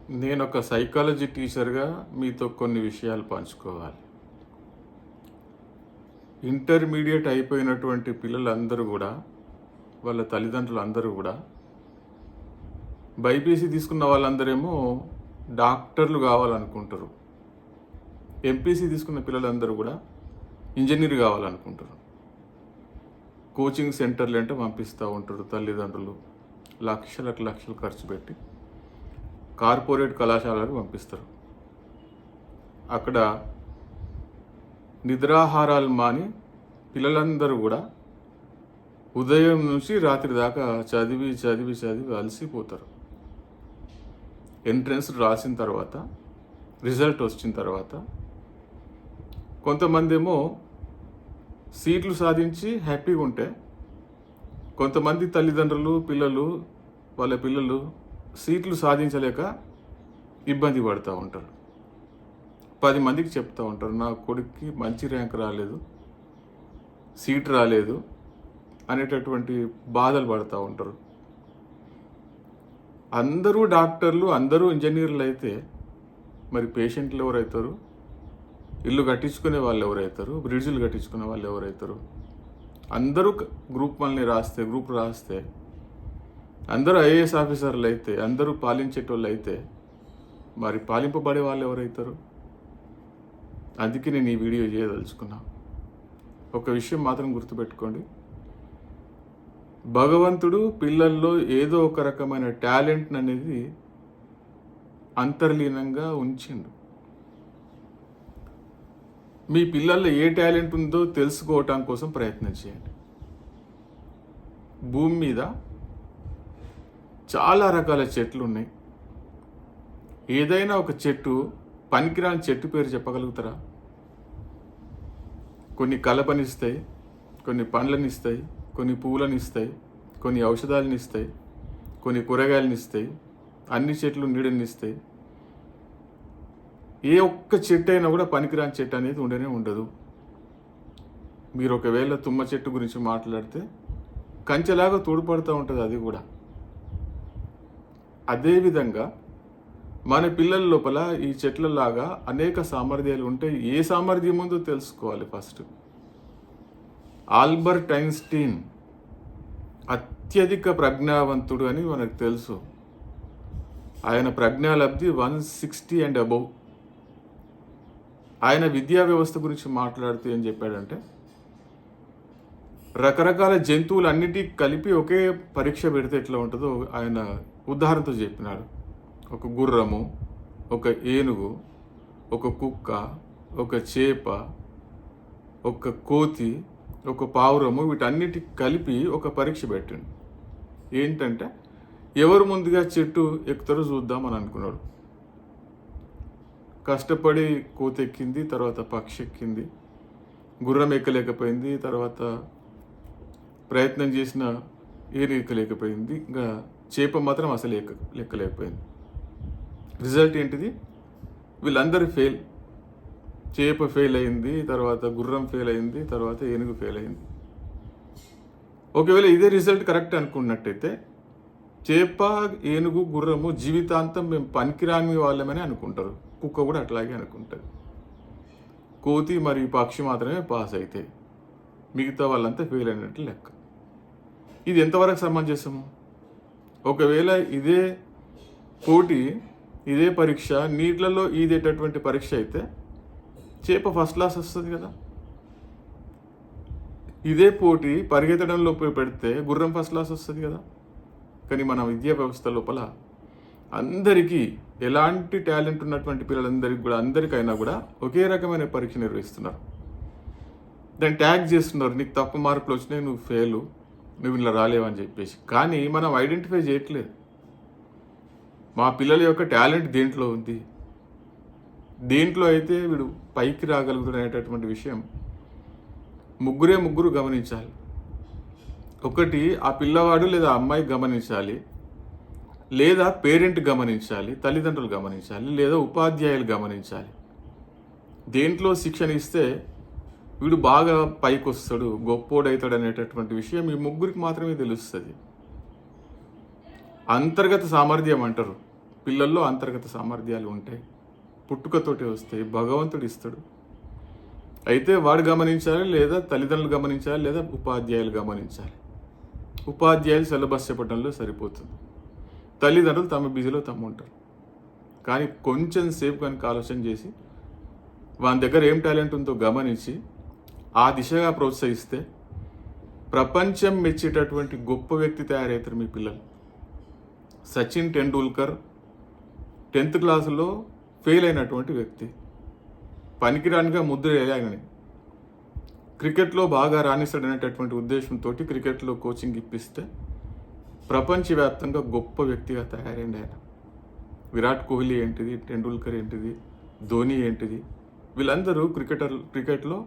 నేను ఒక సైకాలజీ టీచర్గా మీతో కొన్ని విషయాలు పంచుకోవాలి. ఇంటర్మీడియట్ అయిపోయినటువంటి పిల్లలందరూ కూడా, వాళ్ళ తల్లిదండ్రులు అందరూ కూడా, బైపీసీ తీసుకున్న వాళ్ళందరేమో డాక్టర్లు కావాలనుకుంటారు. ఎంపీసీ తీసుకున్న పిల్లలందరూ కూడా ఇంజనీర్ కావాలనుకుంటారు. కోచింగ్ సెంటర్లు అంటే పంపిస్తూ ఉంటారు తల్లిదండ్రులు. లక్షలు ఖర్చు పెట్టి కార్పొరేట్ కళాశాలకు పంపిస్తారు. అక్కడ నిద్రాహారాలు మాని పిల్లలందరూ కూడా ఉదయం నుంచి రాత్రి దాకా చదివి అలసిపోతారు. ఎంట్రన్స్ రాసిన తర్వాత, రిజల్ట్ వచ్చిన తర్వాత కొంతమంది ఏమో సీట్లు సాధించి హ్యాపీగా ఉంటే, కొంతమంది తల్లిదండ్రులు వాళ్ళ పిల్లలు సీట్లు సాధించలేక ఇబ్బంది పడుతూ ఉంటారు. 10 మందికి చెప్తూ ఉంటారు, నా కొడుక్కి మంచి ర్యాంక్ రాలేదు, సీట్ రాలేదు అనేటటువంటి బాధలు పడుతూ ఉంటారు. అందరూ డాక్టర్లు, అందరూ ఇంజనీర్లు అయితే మరి పేషెంట్లు ఎవరవుతారు? ఇల్లు కట్టించుకునే వాళ్ళు ఎవరవుతారు? బ్రిడ్జిలు కట్టించుకునే వాళ్ళు ఎవరవుతారు? అందరూ గ్రూప్ రాస్తే, అందరూ ఐఏఎస్ ఆఫీసర్లు అయితే, అందరూ పాలించేటోళ్ళు అయితే మరి పాలింపబడే వాళ్ళు ఎవరవుతారు? అందుకే నేను ఈ వీడియో చేయదలుచుకున్నా. ఒక విషయం మాత్రం గుర్తుపెట్టుకోండి, భగవంతుడు పిల్లల్లో ఏదో ఒక రకమైన టాలెంట్ అనేది అంతర్లీనంగా ఉంచిండు. మీ పిల్లల్లో ఏ టాలెంట్ ఉందో తెలుసుకోవటం కోసం ప్రయత్నం చేయండి. భూమి మీద చాలా రకాల చెట్లు ఉన్నాయి. ఏదైనా ఒక చెట్టు, పనికిరాని చెట్టు పేరు చెప్పగలుగుతారా? కొన్ని కలపనిస్తాయి, కొన్ని పండ్లనిస్తాయి, కొన్ని పువ్వులనిస్తాయి, కొన్ని ఔషధాలనిస్తాయి, కొన్ని కూరగాయలనిస్తాయి, అన్ని చెట్లు నీడనిస్తాయి. ఏ ఒక్క చెట్టు అయినా కూడా పనికిరాని చెట్టు అనేది ఉండదు. మీరు ఒకవేళ తుమ్మ చెట్టు గురించి మాట్లాడితే కంచెలాగా తోడ్పడుతూ ఉంటుంది అది కూడా. అదేవిధంగా మన పిల్లల లోపల ఈ చెట్లలాగా అనేక సామర్థ్యాలు ఉంటాయి. ఏ సామర్థ్యం ఉందో తెలుసుకోవాలి ఫస్ట్. ఆల్బర్ట్ ఐన్స్టీన్ అత్యధిక ప్రజ్ఞావంతుడు అని మనకు తెలుసు. ఆయన ప్రజ్ఞాలబ్ధి 160 and above. ఆయన విద్యా వ్యవస్థ గురించి మాట్లాడుతూ ఏం చెప్పాడంటే, రకరకాల జంతువులన్నిటికీ కలిపి ఒకే పరీక్ష పెడితే ఎట్లా ఉంటుందో ఆయన ఉదాహరణతో చెప్పినాడు. ఒక గుర్రము, ఒక ఏనుగు, ఒక కుక్క, ఒక చేప, ఒక కోతి, ఒక పావురము, వీటన్నిటికి కలిపి ఒక పరీక్ష పెట్టండి. ఏంటంటే ఎవరు ముందుగా చెట్టు ఎక్కుతారో చూద్దామని అనుకున్నాడు. కష్టపడి కోతి ఎక్కింది, తర్వాత పక్షి ఎక్కింది, గుర్రం ఎక్కలేకపోయింది, తర్వాత ప్రయత్నం చేసిన ఏను ఎక్కలేకపోయింది, ఇంకా చేప మాత్రం అసలు ఎక్కలేకపోయింది. రిజల్ట్ ఏంటిది? వీళ్ళందరూ ఫెయిల్. చేప ఫెయిల్ అయింది, తర్వాత గుర్రం ఫెయిల్ అయింది, తర్వాత ఏనుగు ఫెయిల్ అయింది. ఒకవేళ ఇదే రిజల్ట్ కరెక్ట్ అనుకున్నట్టయితే చేప, ఏనుగు, గుర్రము జీవితాంతం మేము పనికిరాని వాళ్ళమని అనుకుంటారు. కుక్క కూడా అట్లాగే అనుకుంటుంది. కోతి మరియు పక్షి మాత్రమే పాస్ అయితే మిగతా వాళ్ళంతా ఫెయిల్ అయినట్టు లెక్క. ఇది ఎంతవరకు సమంజసము? ఒకవేళ ఇదే పోటీ, ఇదే పరీక్ష నీళ్ళలో ఈదేటటువంటి పరీక్ష అయితే చేప ఫస్ట్ క్లాస్ వస్తుంది కదా. ఇదే పోటీ పరిగెత్తడంలో పెడితే గుర్రం ఫస్ట్ క్లాస్ వస్తుంది కదా. కానీ మన విద్యా వ్యవస్థ లోపల అందరికీ, ఎలాంటి టాలెంట్ ఉన్నటువంటి పిల్లలందరికీ కూడా, అందరికైనా కూడా ఒకే రకమైన పరీక్ష నిర్వహిస్తున్నారు. దాన్ని ట్యాగ్ చేస్తున్నారు, నీకు తక్కువ మార్కులు వచ్చినాయి, నువ్వు ఫెయిలు, నువ్వు ఇలా రాలేవని చెప్పేసి. కానీ మనం ఐడెంటిఫై చేయట్లేదు మా పిల్లల యొక్క టాలెంట్ దేంట్లో ఉంది, దేంట్లో అయితే వీడు పైకి రాగలుగుతాడు అనేటటువంటి విషయం ముగ్గురు గమనించాలి. ఒకటి ఆ పిల్లవాడు లేదా అమ్మాయి గమనించాలి, లేదా పేరెంట్ గమనించాలి, తల్లిదండ్రులు గమనించాలి, లేదా ఉపాధ్యాయులు గమనించాలి. దేంట్లో శిక్షణ ఇస్తే వీడు బాగా పైకి వస్తాడు, గొప్పోడవుతాడు అనేటటువంటి విషయం ఈ ముగ్గురికి మాత్రమే తెలుస్తుంది. అంతర్గత సామర్థ్యం అంటారు. పిల్లల్లో అంతర్గత సామర్థ్యాలు ఉంటాయి, పుట్టుకతోటి వస్తాయి, భగవంతుడు ఇస్తాడు. అయితే వాడు గమనించాలి, లేదా తల్లిదండ్రులు గమనించాలి, లేదా ఉపాధ్యాయులు గమనించాలి. ఉపాధ్యాయులు సిలబస్ చెప్పడంలో సరిపోతుంది, తల్లిదండ్రులు తమ బిజీలో ఉంటారు. కానీ కొంచెం సేపు కనుక ఆలోచన చేసి వాని దగ్గర ఏం టాలెంట్ ఉందో గమనించి ఆ దిశగా ప్రోత్సహిస్తే ప్రపంచం మెచ్చేటటువంటి గొప్ప వ్యక్తి తయారవుతారు మీ పిల్లలు. సచిన్ టెండూల్కర్ 10th క్లాసులో ఫెయిల్ అయినటువంటి వ్యక్తి, పనికిరానిగా ముద్ర వేయాలని క్రికెట్లో బాగా రాణిస్తాడనేటటువంటి ఉద్దేశంతో క్రికెట్లో కోచింగ్ ఇప్పిస్తే ప్రపంచవ్యాప్తంగా గొప్ప వ్యక్తిగా తయారైంది ఆయన. విరాట్ కోహ్లీ ఏంటిది, టెండూల్కర్ ఏంటిది, ధోని ఏంటిది, వీళ్ళందరూ క్రికెట్లో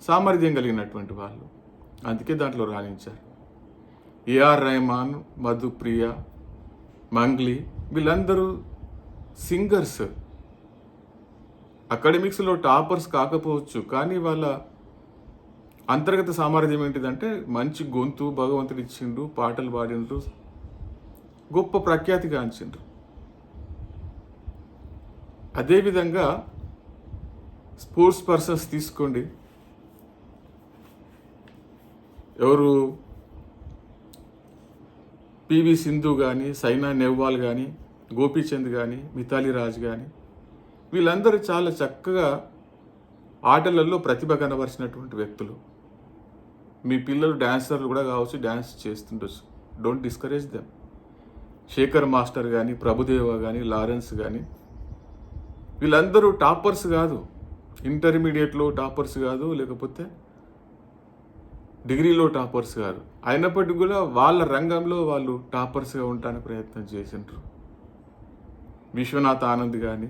సామర్థ్యం కలిగినటువంటి వాళ్ళు, అందుకే దాంట్లో రాణించారు. ఏఆర్ రెహమాన్, మధుప్రియ, మంగ్లీ వీళ్ళందరూ సింగర్స్, అకాడమిక్స్లో టాపర్స్ కాకపోవచ్చు, కానీ వాళ్ళ అంతర్గత సామర్థ్యం ఏంటిదంటే మంచి గొంతు భగవంతుడు ఇచ్చిండు, పాటలు పాడిండ్రు, గొప్ప ప్రఖ్యాతి గాంచిండ్రు. అదేవిధంగా స్పోర్ట్స్ పర్సన్స్ తీసుకోండి, ఎవరు పివి సింధు కానీ, సైనా నెహ్వాల్ కానీ, గోపీచంద్ కానీ, మిథాలీ రాజ్ కానీ, వీళ్ళందరూ చాలా చక్కగా ఆటలలో ప్రతిభ కనబరిచినటువంటి వ్యక్తులు. మీ పిల్లలు డ్యాన్సర్లు కూడా కావచ్చు, డ్యాన్స్ చేస్తుండొచ్చు, don't discourage them. Shekhar master కానీ, ప్రభుదేవ కానీ, లారెన్స్ కానీ, వీళ్ళందరూ టాపర్స్ కాదు, ఇంటర్మీడియట్లో టాపర్స్ కాదు, లేకపోతే డిగ్రీలో టాపర్స్ కాదు, అయినప్పటికీ కూడా వాళ్ళ రంగంలో వాళ్ళు టాపర్స్గా ఉండడానికి ప్రయత్నం చేసిండ్రు. విశ్వనాథ్ ఆనంద్ కానీ,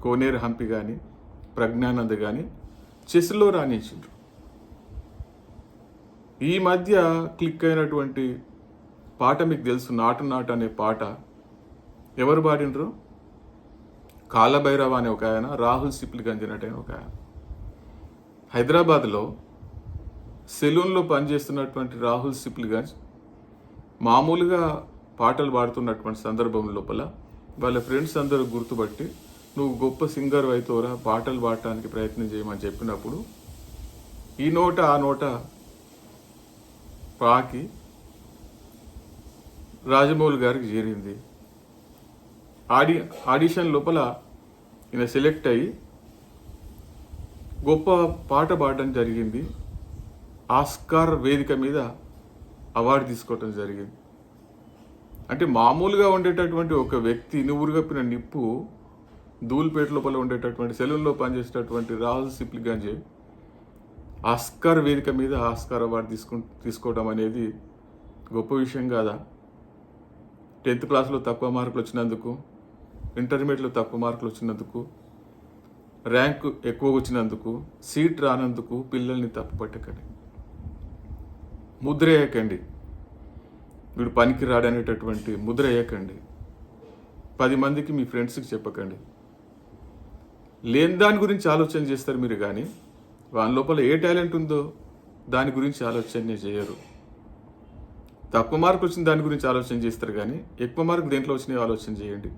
కోనేరు హంపి కానీ, ప్రజ్ఞానంద్ కానీ చెస్లో రాణించిండ్రు. ఈ మధ్య క్లిక్ అయినటువంటి పాట మీకు తెలుసు, నాటు నాటు అనే పాట ఎవరు పాడినరు? కాలభైరవ అనే ఒక ఆయన, రాహుల్ సిప్లిగంజ్ అనేటైన ఒక ఆయన. హైదరాబాద్లో సెలూన్లో పనిచేస్తున్నటువంటి రాహుల్ సిప్లిగంజ్ మామూలుగా పాటలు పాడుతున్నటువంటి సందర్భం లోపల వాళ్ళ ఫ్రెండ్స్ అందరూ గుర్తుపట్టి, నువ్వు గొప్ప సింగర్ అయితోరా, పాటలు పాడటానికి ప్రయత్నం చేయమని చెప్పినప్పుడు ఈ నోట ఆ నోట పాకి రాజమౌళి గారికి చేరింది. ఆడిషన్ లోపల ఈయన సెలెక్ట్ అయ్యి గొప్ప పాట పాడడం జరిగింది. ఆస్కార్ వేదిక మీద అవార్డు తీసుకోవటం జరిగింది. అంటే మామూలుగా ఉండేటటువంటి ఒక వ్యక్తి, నువ్వురు కప్పిన నిప్పు, ధూల్పేట లోపల ఉండేటటువంటి సెలూన్లో పనిచేసేటటువంటి రాహుల్ సిప్లిగంజ్ ఆస్కార్ వేదిక మీద ఆస్కార్ అవార్డు తీసుకోవడం అనేది గొప్ప విషయం కాదా? 10th క్లాస్లో తక్కువ మార్కులు వచ్చినందుకు, ఇంటర్మీడియట్లో తక్కువ మార్కులు వచ్చినందుకు, ర్యాంకు ఎక్కువ వచ్చినందుకు, సీట్ రానందుకు పిల్లల్ని తప్పు పట్టకండి, ముద్ర వేయకండి, వీడు పనికి రాడనేటటువంటి ముద్ర వేయకండి, 10 మందికి మీ ఫ్రెండ్స్కి చెప్పకండి. లేని దాని గురించి ఆలోచన చేస్తారు మీరు, కానీ వాని లోపల ఏ టాలెంట్ ఉందో దాని గురించి ఆలోచన చేయరు. తక్కువ మార్కులు వచ్చిన దాని గురించి ఆలోచన చేస్తారు, కానీ ఎక్కువ మార్కులు దేంట్లో వచ్చినాయో ఆలోచన చేయండి,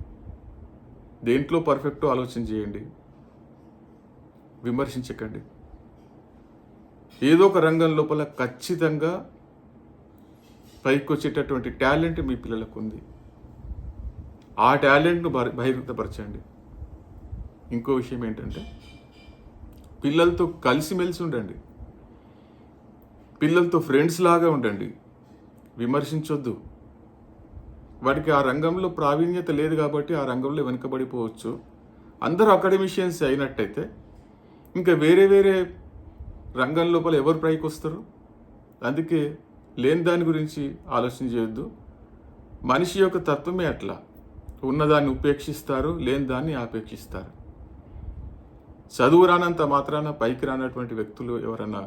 దేంట్లో పర్ఫెక్టో ఆలోచన చేయండి, విమర్శించకండి. ఏదో ఒక రంగం లోపల ఖచ్చితంగా పైకి వచ్చేటటువంటి టాలెంట్ మీ పిల్లలకు ఉంది, ఆ టాలెంట్ను బహిర్గతపరచండి. ఇంకో విషయం ఏంటంటే పిల్లలతో కలిసిమెలిసి ఉండండి, పిల్లలతో ఫ్రెండ్స్ లాగా ఉండండి, విమర్శించొద్దు. వాడికి ఆ రంగంలో ప్రావీణ్యత లేదు కాబట్టి ఆ రంగంలో వెనుకబడిపోవచ్చు. అందరూ అకాడమిషియన్స్ అయినట్టయితే ఇంకా వేరే వేరే రంగం లోపల ఎవరు పైకి వస్తారు? అందుకే లేని దాని గురించి ఆలోచన చేయొద్దు. మనిషి యొక్క తత్వమే అట్లా, ఉన్నదాన్ని ఉపేక్షిస్తారు, లేని దాన్ని ఆపేక్షిస్తారు. చదువు రానంత మాత్రాన పైకి రానటువంటి వ్యక్తులు ఎవరన్నా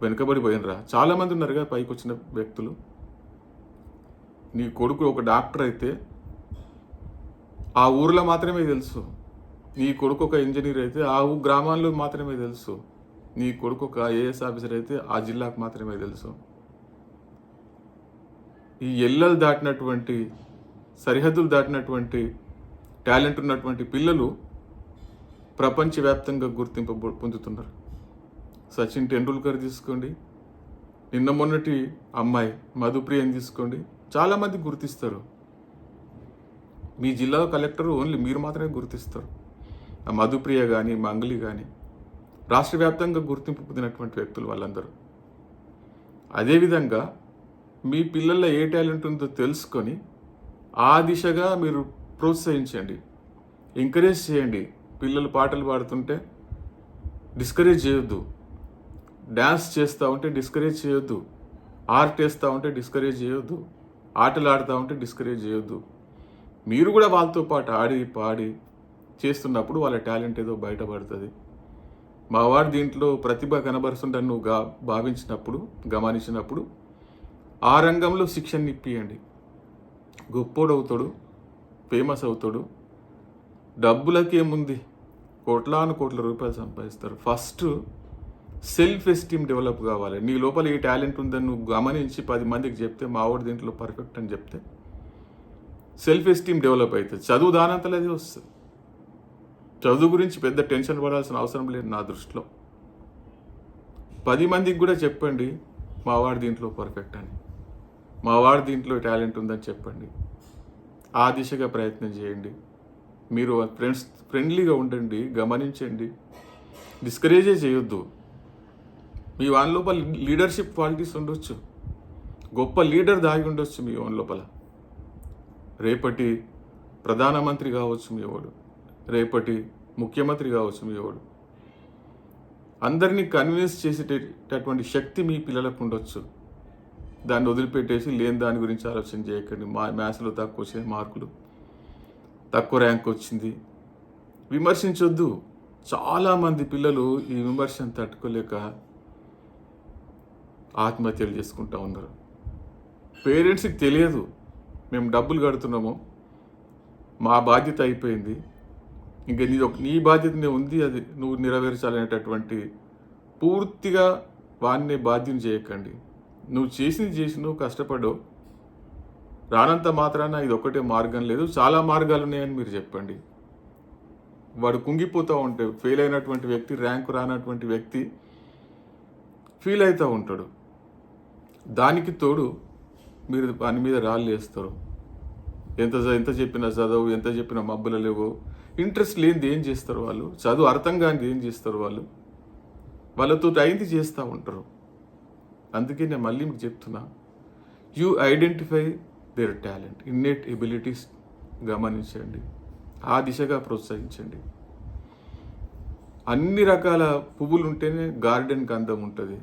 వెనుకబడిపోయినరా? చాలామంది ఉన్నారుగా పైకి వచ్చిన వ్యక్తులు. నీ కొడుకు ఒక డాక్టర్ అయితే ఆ ఊరిలో మాత్రమే తెలుసు, నీ కొడుకు ఒక ఇంజనీర్ అయితే ఆ గ్రామాల్లో మాత్రమే తెలుసు, నీ కొడుకు ఒక ఐఏఎస్ ఆఫీసర్ అయితే ఆ జిల్లాకు మాత్రమే తెలుసు. ఈ ఎల్లలు దాటినటువంటి సరిహద్దులు దాటినటువంటి టాలెంట్ ఉన్నటువంటి పిల్లలు ప్రపంచవ్యాప్తంగా గుర్తింపు పొందుతున్నారు. సచిన్ టెండూల్కర్ తీసుకోండి, నిన్న మొన్నటి అమ్మాయి మధుప్రియని తీసుకోండి, చాలామంది గుర్తిస్తారు. మీ జిల్లా కలెక్టర్ ఓన్లీ మీరు మాత్రమే గుర్తిస్తారు. ఆ మధుప్రియ కానీ మంగళి కానీ రాష్ట్ర వ్యాప్తంగా గుర్తింపు పొందినటువంటి వ్యక్తులు వాళ్ళందరూ. అదేవిధంగా మీ పిల్లల్లో ఏ టాలెంట్ ఉందో తెలుసుకొని ఆ దిశగా మీరు ప్రోత్సహించండి, ఎంకరేజ్ చేయండి. పిల్లలు పాటలు పాడుతుంటే డిస్కరేజ్ చేయొద్దు, డ్యాన్స్ చేస్తూ ఉంటే డిస్కరేజ్ చేయొద్దు, ఆర్ట్ వేస్తూ ఉంటే డిస్కరేజ్ చేయొద్దు, ఆటలు ఆడుతూ ఉంటే డిస్కరేజ్ చేయొద్దు. మీరు కూడా వాళ్ళతో పాటు ఆడి పాడి చేస్తున్నప్పుడు వాళ్ళ టాలెంట్ ఏదో బయటపడుతుంది. మా వాడు దీంట్లో ప్రతిభ కనబరుస్తుందని నువ్వు భావించినప్పుడు, గమనించినప్పుడు ఆ రంగంలో శిక్షణ ఇప్పియండి. గొప్పోడు అవుతాడు, ఫేమస్ అవుతాడు. డబ్బులకేముంది, కోట్లాను కోట్ల రూపాయలు సంపాదిస్తారు. ఫస్ట్ సెల్ఫ్ ఎస్టీమ్ డెవలప్ కావాలి. నీ లోపల ఏ టాలెంట్ ఉందని నువ్వు గమనించి 10 మందికి చెప్తే మా వాడు దీంట్లో పర్ఫెక్ట్ అని చెప్తే సెల్ఫ్ ఎస్టీమ్ డెవలప్ అవుతుంది. చదువు దానంతలో అదే వస్తుంది. చదువు గురించి పెద్ద టెన్షన్ పడాల్సిన అవసరం లేదు నా దృష్టిలో. 10 మందికి కూడా చెప్పండి మా వాడు దీంట్లో పర్ఫెక్ట్ అని, మా వాడు దీంట్లో టాలెంట్ ఉందని చెప్పండి. ఆ దిశగా ప్రయత్నం చేయండి. మీరు ఫ్రెండ్లీగా ఉండండి, గమనించండి, డిస్కరేజే చేయొద్దు. మీ వాని లోపల లీడర్షిప్ క్వాలిటీస్ ఉండొచ్చు, గొప్ప లీడర్ దాగి ఉండొచ్చు మీ వాని లోపల. రేపటి ప్రధానమంత్రి కావచ్చు మీ వాడు, రేపటి ముఖ్యమంత్రి కావచ్చు మీ వాడు. అందరినీ కన్విన్స్ చేసేటటువంటి శక్తి మీ పిల్లలకు ఉండొచ్చు. దాన్ని వదిలిపెట్టేసి లేని దాని గురించి ఆలోచన చేయకండి. మ్యాథ్స్లో తక్కువ వచ్చిన మార్కులు, తక్కువ ర్యాంక్ వచ్చింది విమర్శించొద్దు. చాలామంది పిల్లలు ఈ విమర్శను తట్టుకోలేక ఆత్మహత్యలు చేసుకుంటూ ఉన్నారు. పేరెంట్స్కి తెలియదు మేము డబ్బులు కడుతున్నాము, మా బాధ్యత అయిపోయింది, ఇంకా నీ బాధ్యతనే ఉంది, అది నువ్వు నెరవేర్చాలనేటటువంటి పూర్తిగా వాడిని బాధ్యం చేయకండి. నువ్వు చేసినావు, కష్టపడవు, రానంత మాత్రాన ఇది ఒక్కటే మార్గం లేదు, చాలా మార్గాలు ఉన్నాయని మీరు చెప్పండి. వాడు కుంగిపోతూ ఉంటే ఫెయిల్ అయినటువంటి వ్యక్తి, ర్యాంకు రానటువంటి వ్యక్తి ఫీల్ అవుతూ ఉంటాడు. దానికి తోడు మీరు దాని మీద రాళ్ళు వేస్తారు. ఎంత చెప్పినా చదువు, ఎంత చెప్పినా మబ్బులు లేవు. ఇంట్రెస్ట్ లేనిది ఏం చేస్తారు వాళ్ళు, చదువు అర్థం కానిది ఏం చేస్తారు వాళ్ళు, వాళ్ళతో అయింది చేస్తూ ఉంటారు. అందుకే నేను మళ్ళీ మీకు చెప్తున్నా, you identify their talent, innate abilities గమనించండి, ఆ దిశగా ప్రోత్సహించండి. అన్ని రకాల పువ్వులు ఉంటేనే గార్డెన్కి అందం ఉంటుంది.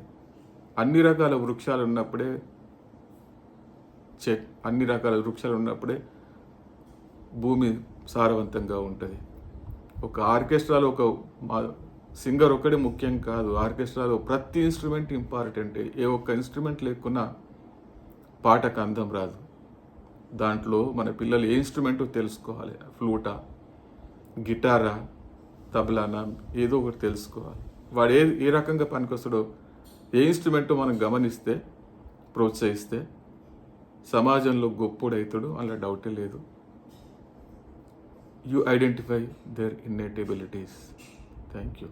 అన్ని రకాల వృక్షాలు ఉన్నప్పుడే అన్ని రకాల వృక్షాలు ఉన్నప్పుడే భూమి సారవంతంగా ఉంటుంది. ఒక ఆర్కెస్ట్రాలో ఒక సింగర్ ఒక్కడే ముఖ్యం కాదు. ఆర్కెస్ట్రాలో ప్రతి ఇన్స్ట్రుమెంట్ ఇంపార్టెంటే. ఏ ఒక్క ఇన్స్ట్రుమెంట్ లేకున్నా పాటకు అందం రాదు. దాంట్లో మన పిల్లలు ఏ ఇన్స్ట్రుమెంటో తెలుసుకోవాలి. ఫ్లూటా, గిటారా, తబలానా, ఏదో ఒకటి తెలుసుకోవాలి. వాడు ఏ రకంగా పనికొస్తాడో, ఏ ఇన్స్ట్రుమెంటో మనం గమనిస్తే, ప్రోత్సహిస్తే సమాజంలో గొప్పోడవుతాడు, అలా డౌటే లేదు. You identify their innate abilities. Thank you.